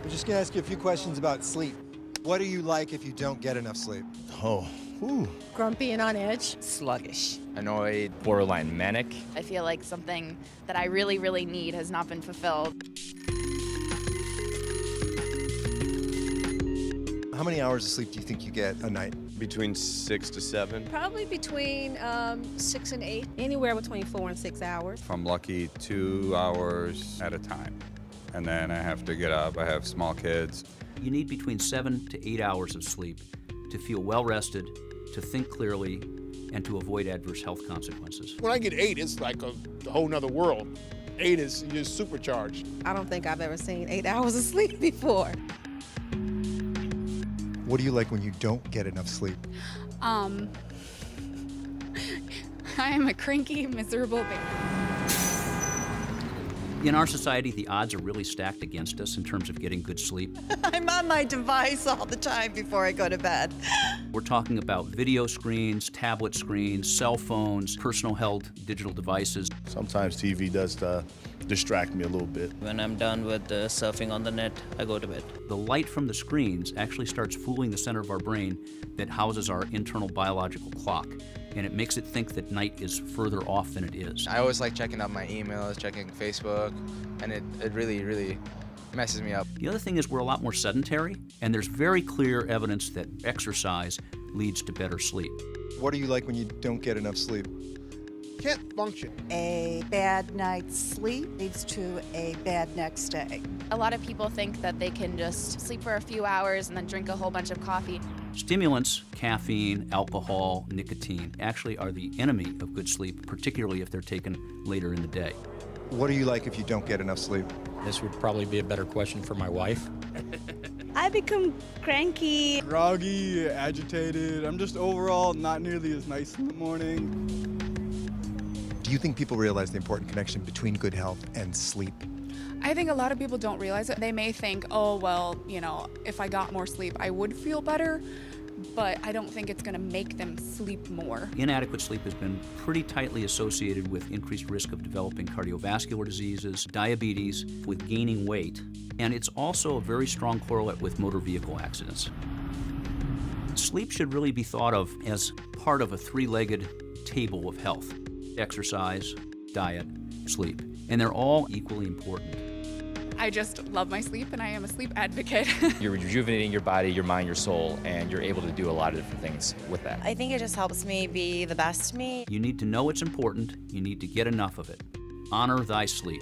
I'm just gonna ask you a few questions about sleep. What are you like if you don't get enough sleep? Oh, whew. Grumpy and on edge. Sluggish. Annoyed, borderline manic. I feel like something that I really, really need has not been fulfilled. How many hours of sleep do you think you get a night? Between 6 to 7. Probably between 6 and 8. Anywhere between 4 and 6 hours. If I'm lucky, 2 hours at a time. And then I have to get up. I have small kids. You need between 7 to 8 hours of sleep to feel well rested, to think clearly, and to avoid adverse health consequences. When I get 8, it's like a whole nother world. 8 is just supercharged. I don't think I've ever seen 8 hours of sleep before. What do you like when you don't get enough sleep? I am a cranky, miserable baby. In our society, the odds are really stacked against us in terms of getting good sleep. I'm on my device all the time before I go to bed. We're talking about video screens, tablet screens, cell phones, personal held digital devices. Sometimes TV does distract me a little bit. When I'm done with surfing on the net, I go to bed. The light from the screens actually starts fooling the center of our brain that houses our internal biological clock, and it makes it think that night is further off than it is. I always like checking out my emails, checking Facebook, and it really, really messes me up. The other thing is we're a lot more sedentary, and there's very clear evidence that exercise leads to better sleep. What are you like when you don't get enough sleep? Can't function. A bad night's sleep leads to a bad next day. A lot of people think that they can just sleep for a few hours and then drink a whole bunch of coffee. Stimulants, caffeine, alcohol, nicotine, actually are the enemy of good sleep, particularly if they're taken later in the day. What are you like if you don't get enough sleep? This would probably be a better question for my wife. I become cranky. Groggy, agitated. I'm just overall not nearly as nice in the morning. Do you think people realize the important connection between good health and sleep? I think a lot of people don't realize it. They may think, oh, well, you know, if I got more sleep, I would feel better, but I don't think it's going to make them sleep more. Inadequate sleep has been pretty tightly associated with increased risk of developing cardiovascular diseases, diabetes, with gaining weight, and it's also a very strong correlate with motor vehicle accidents. Sleep should really be thought of as part of a three-legged table of health: exercise, diet, sleep, and they're all equally important. I just love my sleep, and I am a sleep advocate. You're rejuvenating your body, your mind, your soul, and you're able to do a lot of different things with that. I think it just helps me be the best me. You need to know it's important. You need to get enough of it. Honor thy sleep.